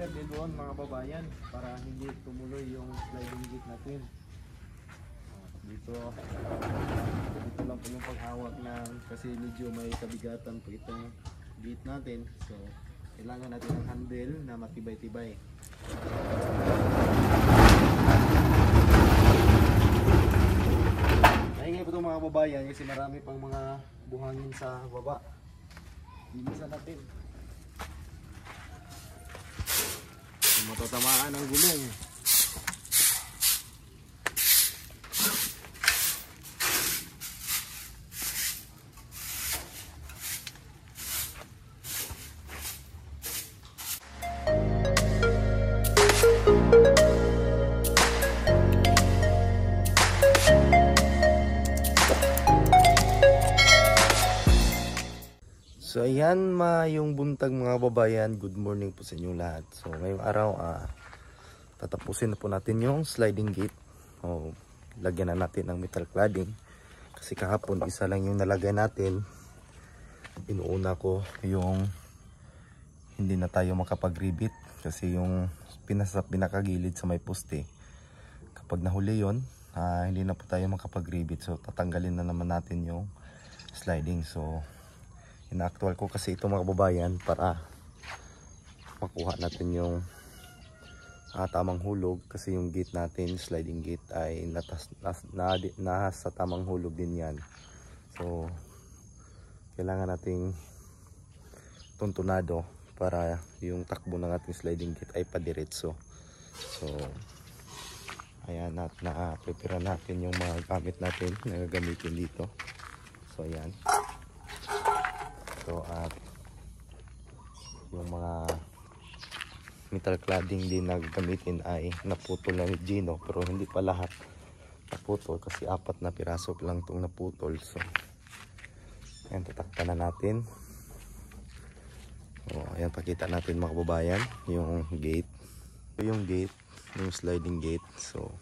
diameter din doon mga babayan para hindi tumuloy yung sliding gate natin. Dito lang po yung paghawak na kasi medyo may kabigatan po itong gate natin. So kailangan natin ng handle na matibay-tibay. Naingay po itong mga babayan kasi marami pang mga buhangin sa baba. Linisan natin. Matatamaan ang gulong. So ayan yung buntag mga babayan, good morning po sa inyo lahat. So ngayong araw tatapusin na po natin yung sliding gate. Lagyan na natin ng metal cladding. Kasi kahapon isa lang yung nalagay natin. Inuuna ko yung hindi na tayo makapag-rivet. Kasi yung pinakagilid sa may poste. Kapag nahuli yun, hindi na po tayo makapag-rivet. So tatanggalin na naman natin yung sliding. So ina-actual ko kasi ito mga babayan para makuha natin yung tamang hulog kasi yung gate natin, sliding gate ay nasa tamang hulog din yan. So kailangan nating tuntunado para yung takbo ng ating sliding gate ay padiretso. So ayan, na-prepare natin yung mga gamit natin na gagamitin dito. So ayan. So yung mga metal cladding din na gagamitin ay naputol na ni Gino, pero hindi pa lahat naputol kasi 4 na piraso lang itong naputol. So ayan, tatakpan na natin. So ayan, pakita natin mga kababayan yung gate. Yung gate, yung sliding gate. So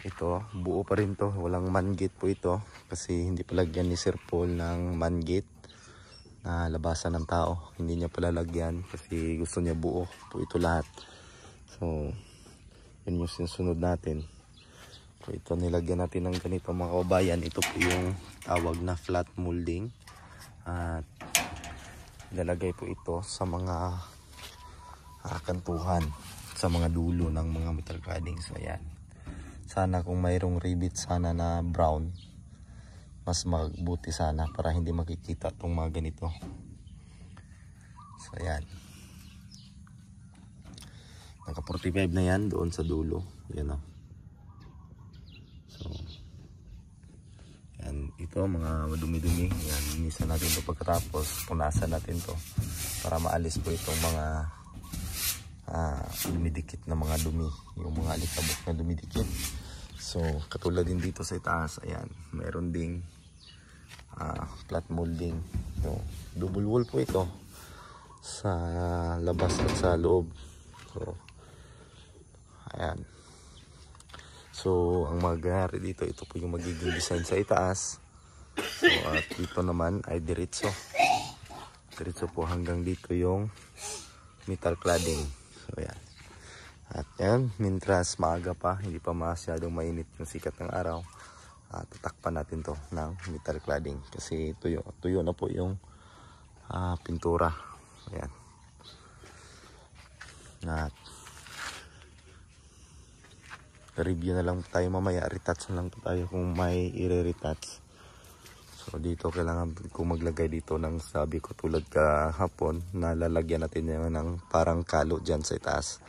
ito, buo pa rin to, walang man gate po ito kasi hindi palagyan ni Sir Paul ng man gate na labasan ng tao. Hindi niya palalagyan kasi gusto niya buo po ito lahat. So yun yung sinusunod natin. So ito, nilagyan natin ng ganito mga kababayan. Ito po yung tawag na flat molding at ilalagay po ito sa mga kantuhan, sa mga dulo ng mga metal cladding. So ayan, sana kung mayroong rivet sana na brown, mas magbuti sana para hindi makikita itong mga ganito. So ayan, naka 45 na yan doon sa dulo. Yan o. So yan, ito mga madumi-dumi. Yan, linisan natin ito pagkatapos punasan natin to para maalis po itong mga dumidikit na mga dumi, yung mga alikabok na dumidikit. So katulad din dito sa itaas, ayan, mayroon ding flat molding. So double wall po ito sa labas at sa loob. So ayan. So ang mangyayari dito, ito po yung magiging design sa itaas. So at dito naman ay diretso po hanggang dito yung metal cladding. So ayan. At yan, mintras maaga pa, hindi pa masyadong mainit yung sikat ng araw, tatakpan natin to ng metal cladding kasi tuyo na po yung pintura. Ayan. At review na lang tayo mamaya, retouch na lang tayo kung may i-retouch. So dito kailangan ko maglagay dito ng, sabi ko tulad kahapon, na lalagyan natin yung ng parang kalo dyan sa itaas.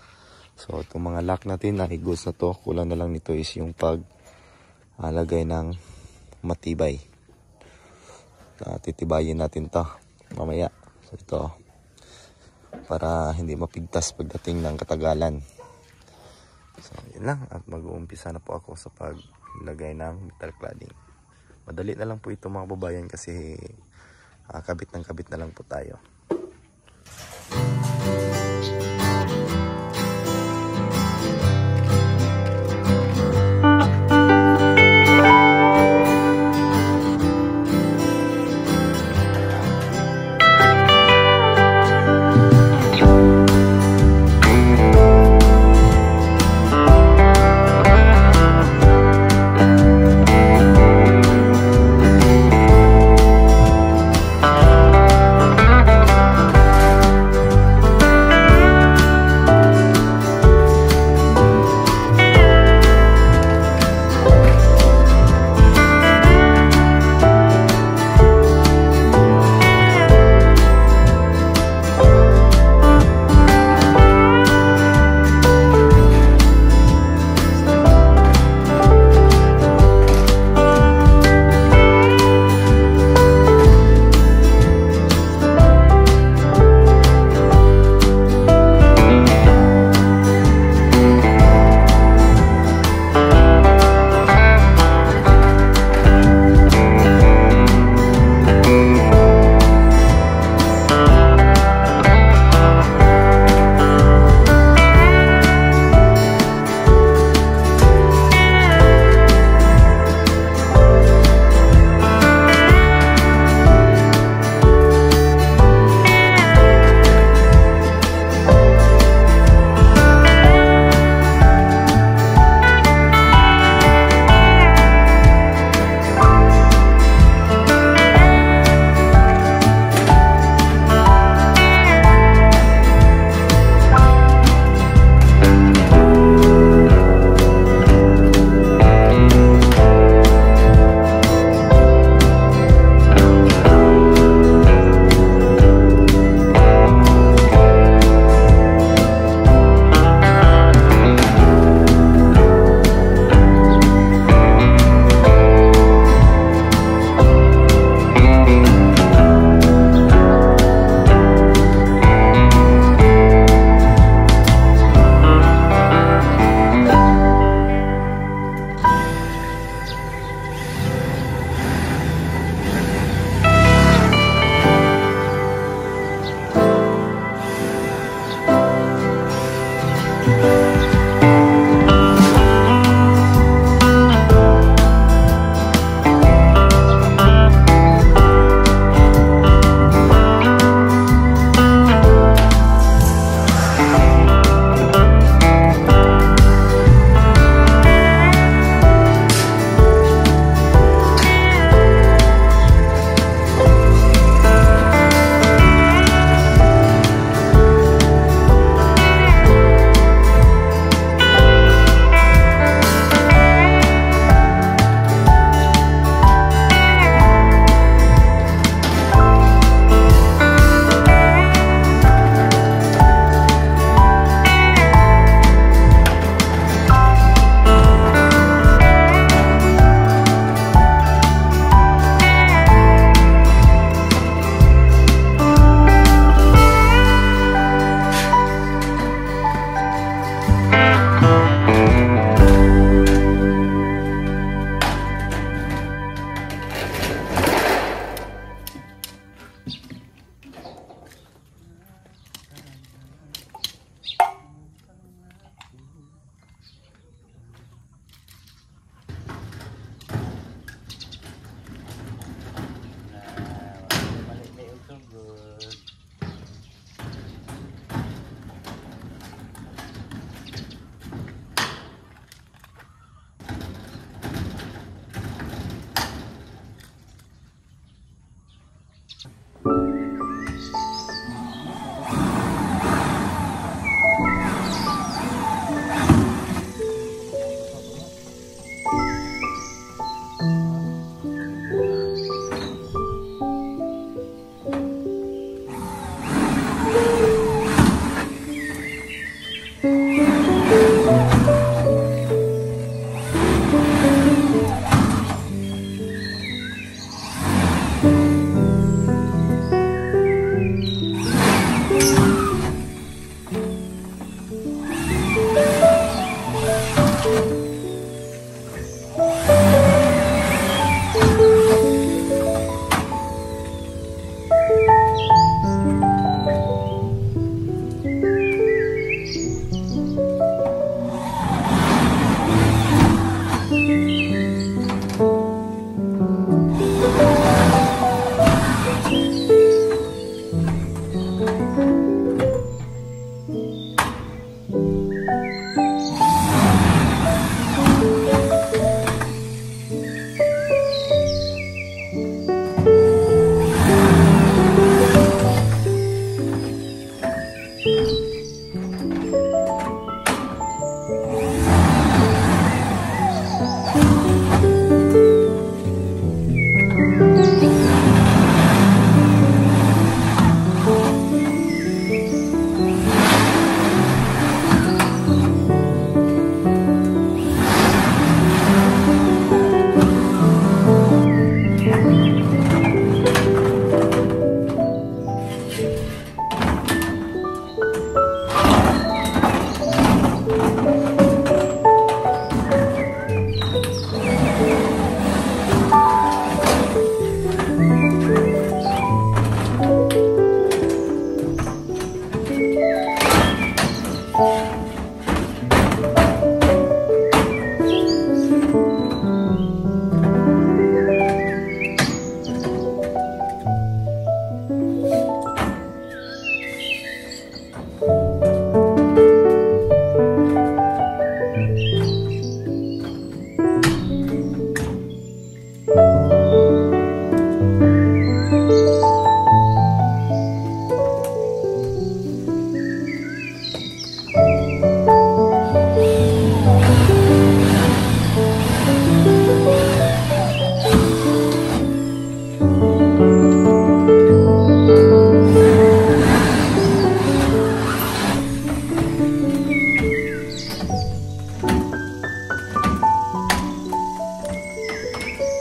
So itong mga lock natin na higos na to, kulang na lang nito is yung lagay ng matibay. Titibayin natin to mamaya. So ito, para hindi mapigtas pagdating ng katagalan. So yun lang, at mag-uumpisa na po ako sa paglagay ng metal cladding. Madali na lang po ito mga babayan kasi kabit na lang po tayo.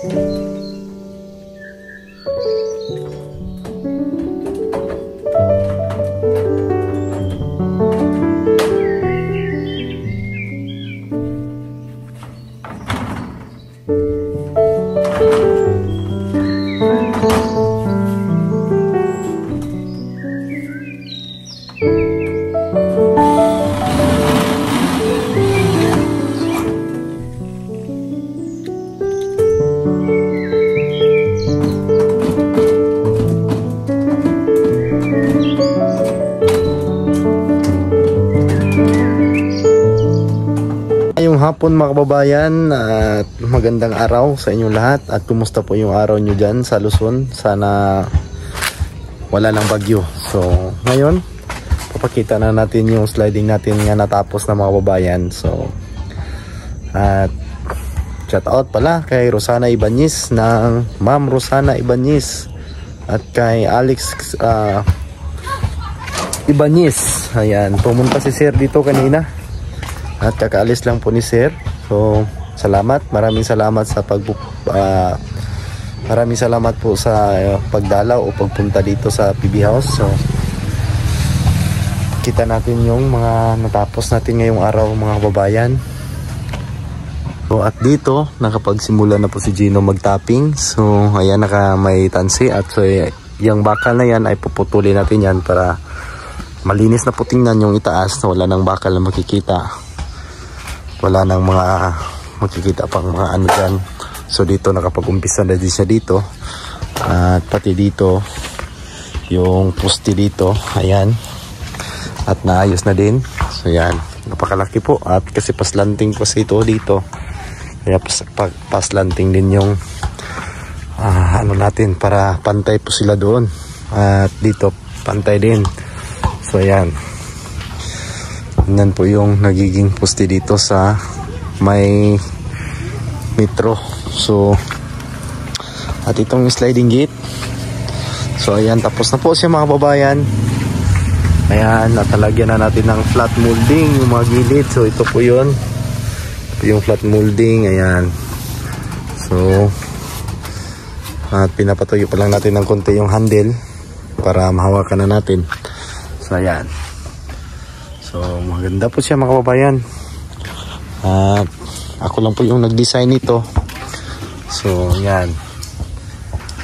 Ngayong hapon mga kababayan at magandang araw sa inyong lahat. At kumusta po yung araw nyo dyan sa Luzon? Sana wala ng bagyo. So ngayon papakita na natin yung sliding natin nga natapos na mga kababayan. So at shout out pala kay Rosana Ibanez ng Ma'am Rosana Ibanez at kay Alex Ibanez. Ayan, pumunta si Sir dito kanina at kakaalis lang po ni Sir. So salamat, maraming salamat sa maraming salamat po sa pagdalaw o pagpunta dito sa PB House. So kita natin yung mga natapos natin ngayong araw mga kababayan. So at dito nakapagsimula na po si Gino magtapping. So ayan, may tansi at so yung bakal na yan ay puputulin natin yan para malinis na po tingnan yung itaas. Wala nang bakal na makikita, wala nang mga makikita pang mga ano dyan. So dito nakapag-umpisa na din siya dito. At pati dito yung poste dito, ayan, at naayos na din. So yan, napakalaki po. At kasi paslanting po ito dito, kaya paslanting din yung ano natin para pantay po sila doon. At dito pantay din. So ayan, yan po yung nagiging poste dito sa may metro. So at itong sliding gate, so ayan, tapos na po siya mga kababayan. Ayan, natalagyan na natin ng flat molding yung mga gilid. So ito po yun, ito yung flat molding. Ayan, so at pinapatuyo pa lang natin ng konti yung handle para mahawakan na natin. So ayan, so maganda po siya mga kababayan. At ako lang po yung nag-design nito. So yan,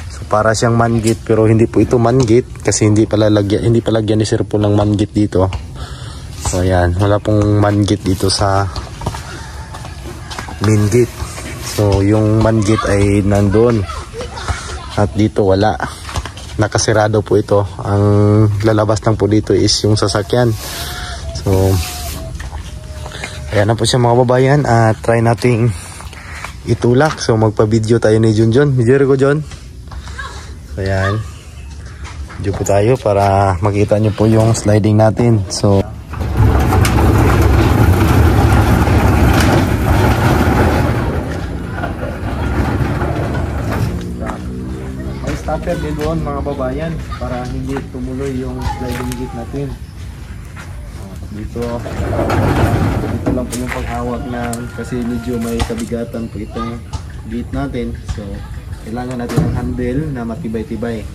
so para siyang man gate, pero hindi po ito man gate kasi hindi palagyan ni Sir po ng man gate dito. So yan, wala pong man gate dito sa main gate. So yung man gate ay nandoon at dito wala, nakasirado po ito. Ang lalabas lang po dito is yung sasakyan. So ayan na po siya mga babayan. At try nating itulak. So magpa-video tayo ni Junjun. Video ko John. So ayan, video po tayo para makita nyo po yung sliding natin. So may stopper din doon mga babayan para hindi tumuloy yung sliding gate natin. Dito lang po yung paghawak ng, kasi medyo may kabigatan po itong gate natin. So kailangan natin ng handle na matibay-tibay.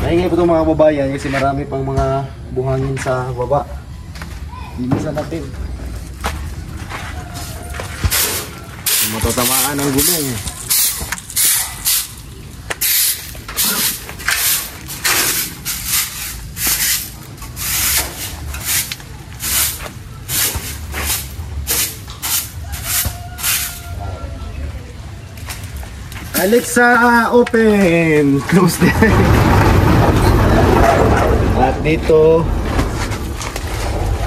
Naingay po itong mga babayan kasi marami pang mga buhangin sa baba. Linisan natin. Matatamaan ang gulong. Alexa, open! Close din. At dito,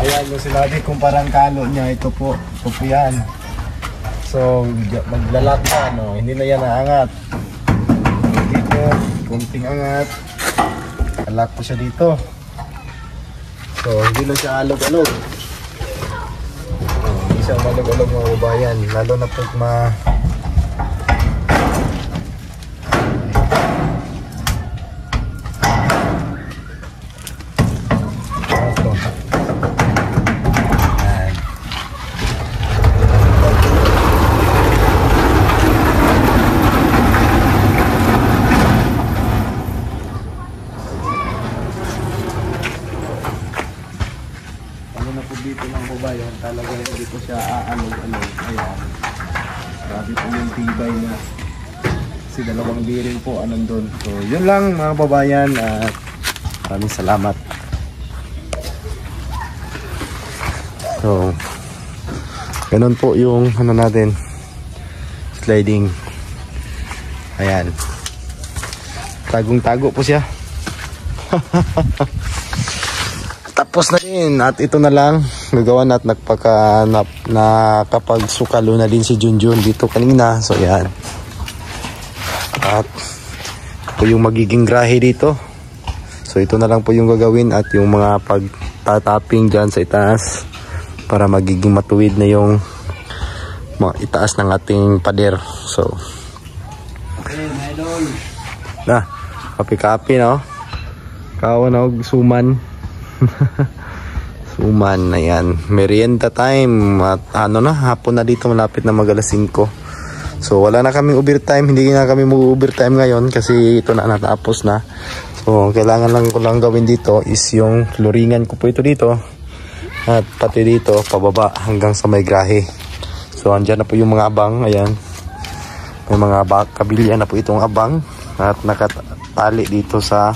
ayan yung sinabi kong parang kalo niya. Ito po yan. So, maglalat na, no? Hindi na yan naangat. Dito, kunting angat. Kalak po siya dito. So, hindi na siya alog-alog. Hindi siya malog-alog mga babayan. Lalo na po lalo na po dito ng babayan, talaga hindi po siya aanog-anog. Ayan. Grabe po yung tibay na. Kasi dalawang bearing po anong doon. So yun lang mga babayan at maraming salamat. So ganun po yung ano natin, sliding. Ayan. Tagong-tago po siya. Tapos na din at ito na lang gagawa at nakapagsukalo na din si Junjun dito kanina. So yan. At ito yung magiging grahe dito. So ito na lang po yung gagawin at yung mga pagtatapping dyan sa itaas para magiging matuwid na yung itaas ng ating pader. So na kapi-kapi no. Kawan og suman. Suman, ayan. Merienda time. At ano na, hapon na dito, malapit na mag alas 5. So wala na kaming overtime. Hindi na kami mag-overtime ngayon kasi ito na natapos na. So kailangan lang ko lang gawin dito is yung floringan ko po ito dito. At pati dito, pababa hanggang sa may grahe. So andyan na po yung mga abang. Ayan. May mga kabilya na po itong abang. At nakatali dito sa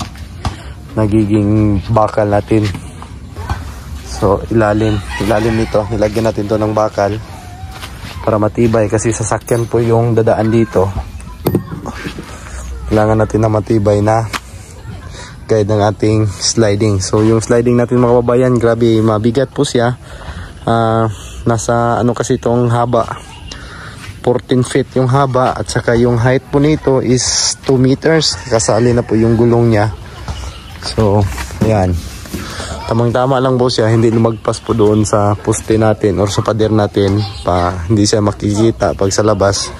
nagiging bakal natin. So ilalim nito, nilagyan natin to ng bakal para matibay kasi sasakyan po yung dadaan dito. Kailangan natin na matibay na guide ng ating sliding. So yung sliding natin mga kababayan, grabe mabigat po siya. Nasa ano kasi itong haba, 14 feet yung haba at saka yung height po nito is 2 meters. Kasali na po yung gulong niya. So, ayan. Tamang-tama lang po siya. Hindi lumagpas po doon sa poste natin or sa pader natin. Hindi siya makikita pag sa labas.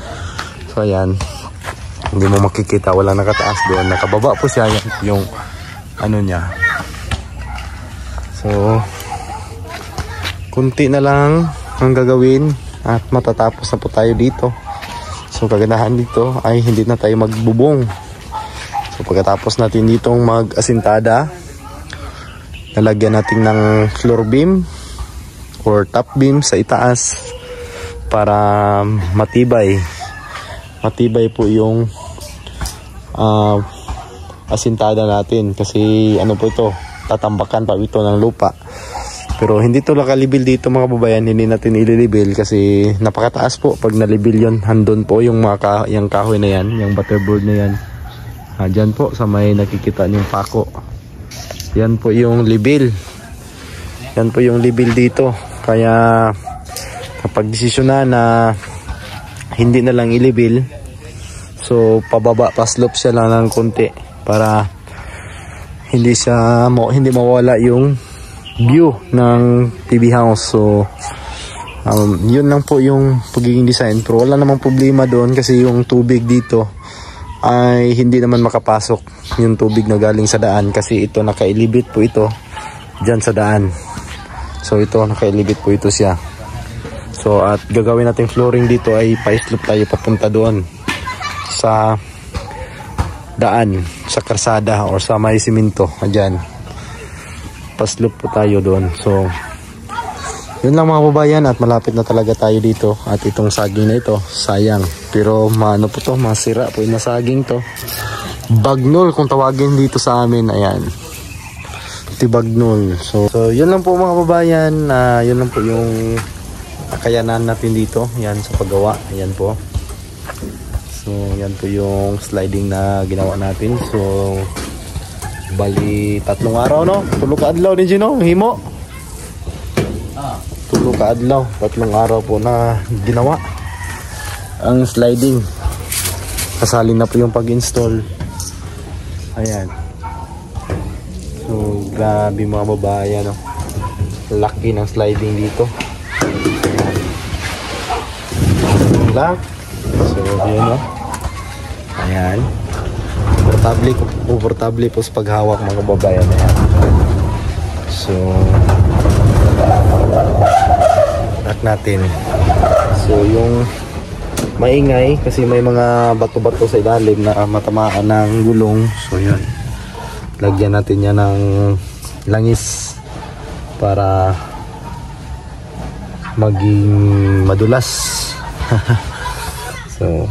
So, ayan. Hindi mo makikita. Walang nakataas doon. Nakababa po siya. Yan, yung ano niya. So, kunti na lang ang gagawin at matatapos na po tayo dito. So, kagandahan dito ay hindi na tayo magbubong. So pagkatapos natin ditong mag-asintada, lalagyan natin ng floor beam or top beam sa itaas para matibay po yung asintada natin kasi ano po ito, tatambakan pa ito ng lupa. Pero hindi ito nakalibil dito mga kababayan, hindi natin ililibil kasi napakataas po pag nalibil yun. Handon po yung yung kahoy na yan, yung butterboard na yan. Dyan po sa may nakikita niyong pako. Yan po yung libil. Yan po yung libil dito. Kaya kapag desisyon na hindi na lang ilibil, so pababa, pa-slope siya lang ng konti para hindi mawala yung view ng PB house. So yun lang po yung pagiging design. Pero wala namang problema doon kasi yung tubig dito ay hindi naman makapasok yung tubig na galing sa daan kasi ito nakailibit po ito dyan sa daan. So ito nakailibit po ito siya. So at gagawin natin flooring dito ay pa-slope tayo papunta doon sa daan, sa karsada or sa may simento. Dyan pa-slope po tayo doon. So yun lang mga babayan at malapit na talaga tayo dito. At itong saging na ito, sayang. Pero maano po to, masira po yung saging to. Bagnol kung tawagin dito sa amin. Ayan. Tibagnol. So yun lang po mga babayan. Yun lang po yung kakayanan natin dito. Yan sa paggawa. Ayan po. So yan po yung sliding na ginawa natin. So bali 3 araw no? 3 ka adlaw din Gino, himo. 3 ka adlaw, 3 araw po na ginawa ang sliding. Kasali na po yung pag-install. Ayan. So grabe mga babayan no? Laki ng sliding dito. Ayan. So yun no? Ayan. Komportable po sa paghawak mga babayan. Ayan. So at natin. So yung maingay kasi may mga bato-bato sa ilalim na matamaan ng gulong. So yun. Lagyan natin yan ng langis para maging madulas. So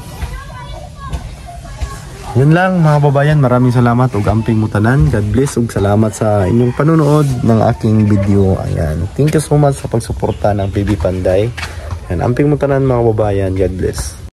yun lang mga babayan, maraming salamat ug amping mutanan. God bless ug salamat sa inyong panonood ng aking video. Ayan, thank you so much sa pagsuporta ng PB Panday. Ayan, amping mutanan mga babayan. God bless.